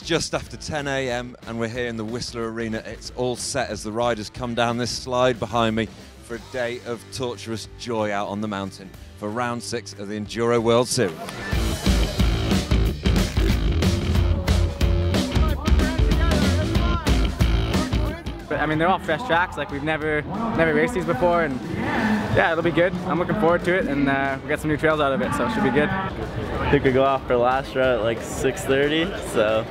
just after 10 AM and we're here in the Whistler Arena. It's all set as the riders come down this slide behind me for a day of torturous joy out on the mountain for round 6 of the Enduro World Series. But I mean, they're all fresh tracks. Like, we've never raced these before, and yeah, it'll be good. I'm looking forward to it, and we'll get some new trails out of it, so it should be good. I think we go off for last route at like 6:30, so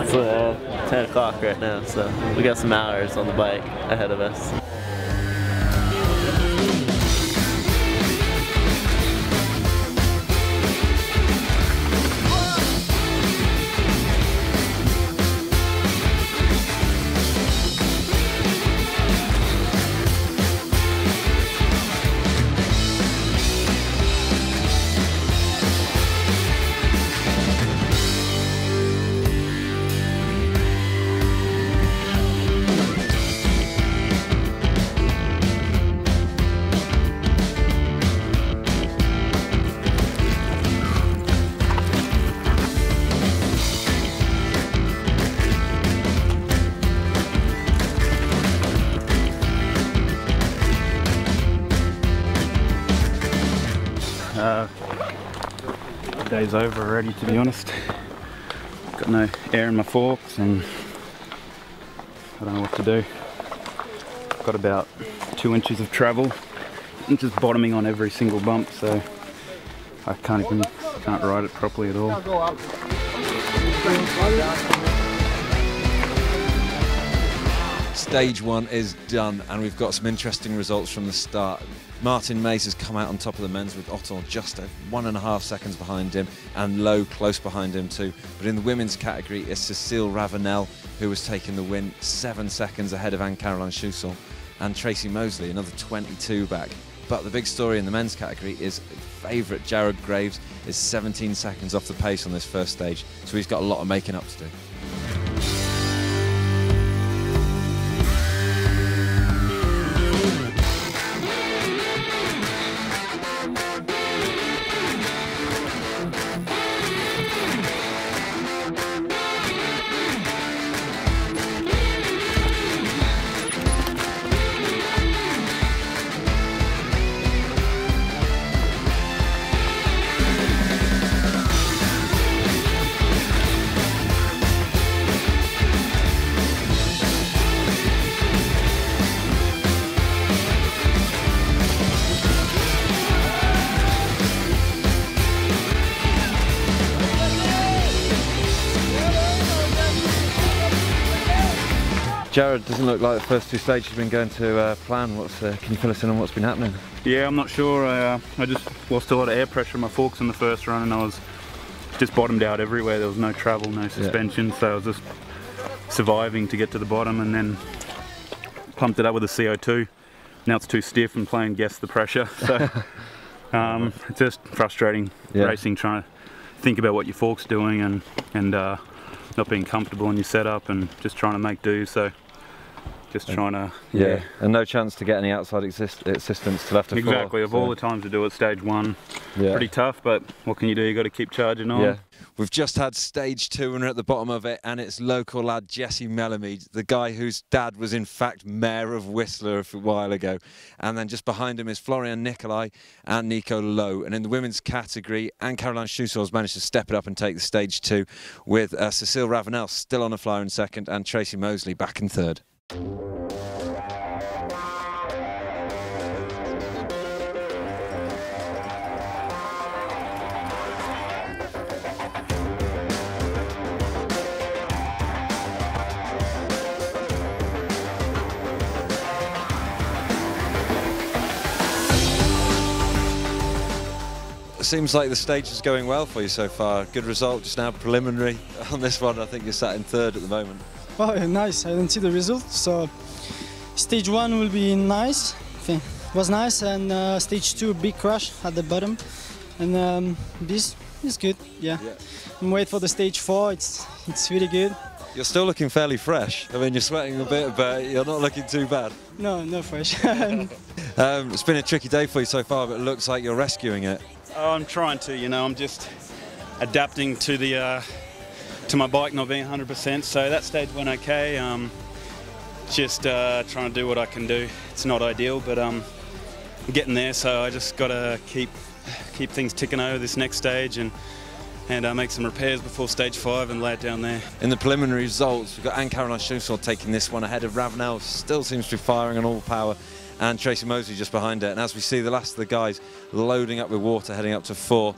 it's 10 o'clock right now, so we got some hours on the bike ahead of us. The day's over already, to be honest. Got no air in my forks and I don't know what to do. Got about 2 inches of travel and just bottoming on every single bump, so I can't ride it properly at all. Stage 1 is done and we've got some interesting results from the start. Martin Mays has come out on top of the men's with Otto just 1.5 seconds behind him and Lowe close behind him too. But in the women's category it's Cecile Ravenel who was taking the win, 7 seconds ahead of Anne-Caroline Schussel, and Tracy Moseley another 22 back. But the big story in the men's category is favourite Jared Graves is 17 seconds off the pace on this first stage, so he's got a lot of making up to do. Jared, doesn't look like the first 2 stages have been going to plan. Can you fill us in on what's been happening? Yeah, I'm not sure. I just lost a lot of air pressure in my forks in the first run and I was just bottomed out everywhere. There was no travel, no suspension, so I was just surviving to get to the bottom and then pumped it up with the CO2. Now it's too stiff and playing guess the pressure. So it's just frustrating racing, trying to think about what your fork's doing and not being comfortable in your setup and just trying to make do. So just trying to and no chance to get any outside assistance till after 4. Exactly, of all the times to do it, stage 1 pretty tough, but what can you do? You got to keep charging on. We've just had stage 2 and we're at the bottom of it, and it's local lad Jesse Mellamede, the guy whose dad was in fact mayor of Whistler a while ago, and then just behind him is Florian Nicolai and Nico Lowe. And in the women's category, Anne-Caroline Schussel has managed to step it up and take the stage 2 with Cecile Ravenel still on a flyer in second and Tracy Moseley back in third. Seems like the stage is going well for you so far. Good result just now, preliminary on this one. I think you're sat in third at the moment. Oh, nice. I didn't see the result, so stage 1 will be nice. It was nice, and stage 2 big crash at the bottom, and this is good. Yeah. I'm waiting for the stage 4. It's really good. You're still looking fairly fresh. I mean, you're sweating a bit, but you're not looking too bad. No, not fresh. It's been a tricky day for you so far, but it looks like you're rescuing it. Oh, I'm trying to, you know, I'm just adapting to the to my bike not being 100%. So that stage went okay. Just trying to do what I can do. It's not ideal, but I'm getting there. So I just got to keep things ticking over this next stage and make some repairs before stage 5 and lay it down there. In the preliminary results, we've got Anne-Caroline Schoenfeld taking this one ahead of Ravenel, still seems to be firing on all power, and Tracy Mosley just behind it. And as we see the last of the guys loading up with water, heading up to 4,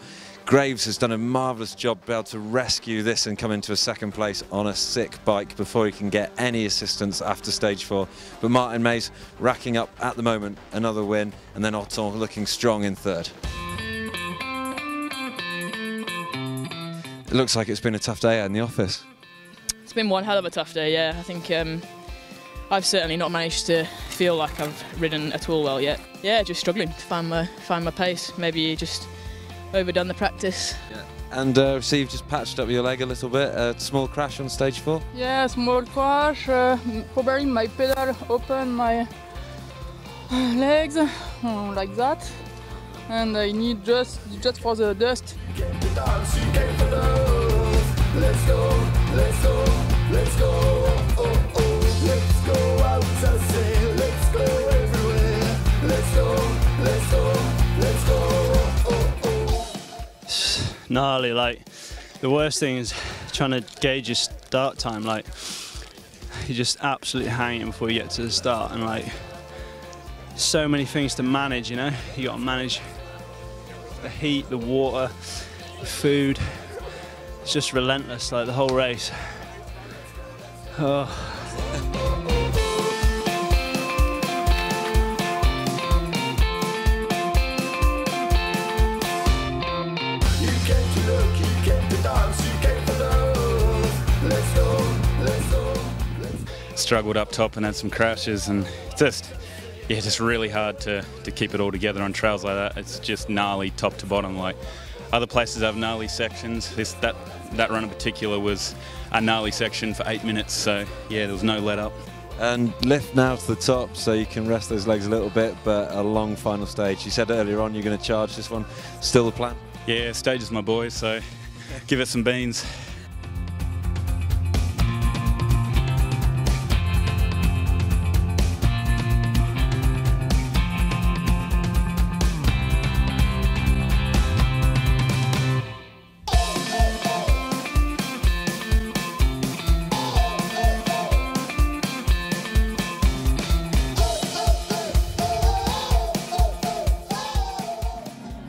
Graves has done a marvellous job being able to rescue this and come into a second place on a sick bike before he can get any assistance after stage 4. But Martin Mays racking up at the moment another win, and then Otton looking strong in 3rd. It looks like it's been a tough day in the office. It's been one hell of a tough day, yeah. I think I've certainly not managed to feel like I've ridden at all well yet. Yeah, just struggling to find my pace. Maybe just overdone the practice. Yeah. And so you've just patched up your leg a little bit, a small crash on stage 4? Yeah, small crash, probably my pedal opened my legs, like that. And I need just for the dust. Let's go, let's go, let's go, oh, oh, let's go out to sea, let's go everywhere, let's go, let's go, let's go, oh, oh. It's gnarly, like, the worst thing is trying to gauge your start time, like, you're just absolutely hanging before you get to the start, and like, so many things to manage, you know, you got to manage the heat, the water, the food. It's just relentless, like the whole race. Oh. You came to look, you came to dance, you came for love. Let's go, let's go, let's go. Struggled up top and had some crashes, and just really hard to keep it all together on trails like that. It's just gnarly top to bottom. Like other places have gnarly sections. That run in particular was a gnarly section for 8 minutes, so yeah, there was no let up. And lift now to the top so you can rest those legs a little bit, but a long final stage. You said earlier on you're going to charge this one. Still the plan? Yeah, stage is my boy, so give it some beans.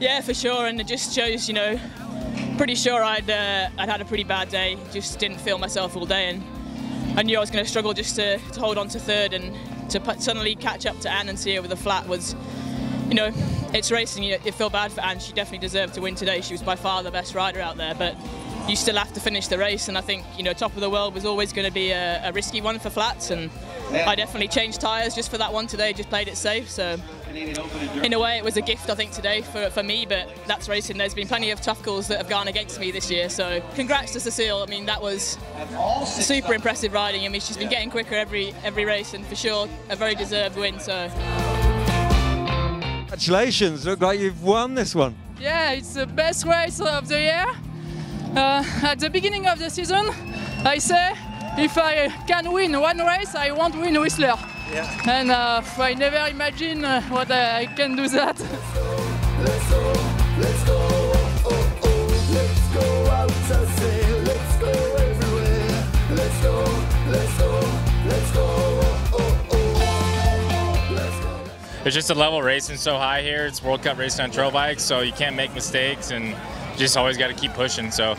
Yeah, for sure, and it just shows, you know, pretty sure I'd had a pretty bad day, just didn't feel myself all day, and I knew I was going to struggle just to hold on to 3rd, and to suddenly catch up to Anne and see her with a flat was, you know, it's racing, you feel bad for Anne, she definitely deserved to win today, she was by far the best rider out there, but you still have to finish the race, and I think, you know, top of the world was always going to be a risky one for flats, and I definitely changed tyres just for that one today, just played it safe, so in a way it was a gift I think today for me, but that's racing. There's been plenty of tough calls that have gone against me this year, so congrats to Cecile. I mean, that was super impressive riding. I mean, she's been getting quicker every race, and for sure a very deserved win, so Congratulations, look like you've won this one. yeah, it's the best race of the year. At the beginning of the season I say if I can win one race I want to win Whistler. Yeah. And I never imagined what I can do that. Let's go, let's go, oh, oh, let's go out to sea, let's go everywhere, let's go, let's go, let's go, oh, oh, let's go. It's just a level racing so high here. It's World Cup racing on trail bikes, so you can't make mistakes, and you just always got to keep pushing. So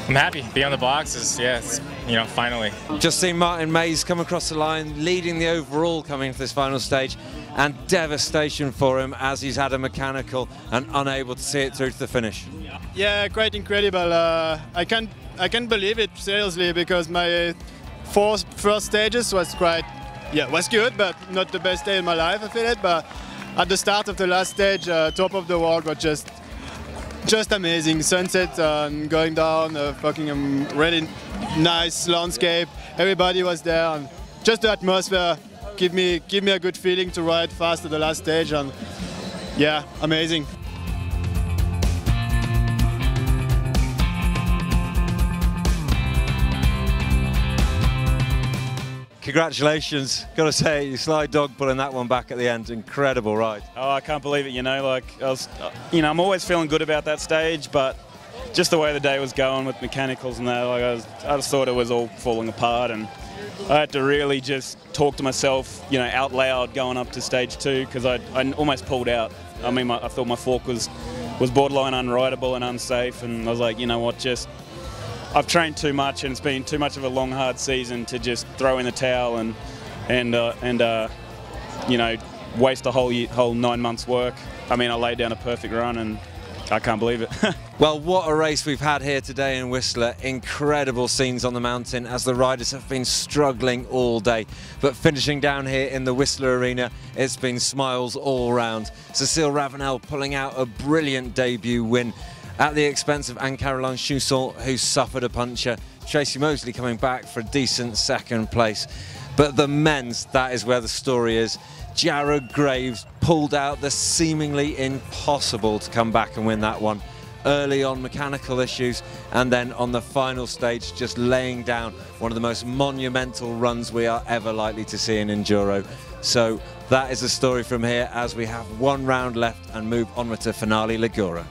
I'm happy. Be on the boxes, yeah, it's, you know, finally. Just seen Martin Mays come across the line, leading the overall coming to this final stage, and devastation for him as he's had a mechanical and unable to see it through to the finish. Yeah, quite incredible. I can't believe it seriously, because my first stages was was good, but not the best day in my life, I feel it. But at the start of the last stage, top of the world was just amazing. Sunset and going down, fucking really nice landscape. Everybody was there, and just the atmosphere give me a good feeling to ride fast at the last stage, and yeah, amazing. congratulations. Got to say, you sly dog pulling that one back at the end. Incredible ride. Oh, I can't believe it, you know, like I was, you know, I'm always feeling good about that stage, but just the way the day was going with mechanicals and that, like I just thought it was all falling apart, and I had to really just talk to myself, you know, out loud going up to stage 2, because I almost pulled out. I mean, I thought my fork was borderline unrideable and unsafe, and I was like, you know what, I've trained too much, and it's been too much of a long, hard season to just throw in the towel and you know, waste a whole 9 months' work. I mean, I laid down a perfect run, and I can't believe it. Well, what a race we've had here today in Whistler. Incredible scenes on the mountain as the riders have been struggling all day. But finishing down here in the Whistler Arena, it's been smiles all round. Cécile Ravenel pulling out a brilliant debut win at the expense of Anne-Caroline Chousson, who suffered a puncture. Tracy Mosley coming back for a decent second place. But the men's, that is where the story is. Jared Graves pulled out the seemingly impossible to come back and win that one. Early on mechanical issues, and then on the final stage just laying down one of the most monumental runs we are ever likely to see in Enduro. So that is the story from here as we have one round left and move onward to finale Ligura.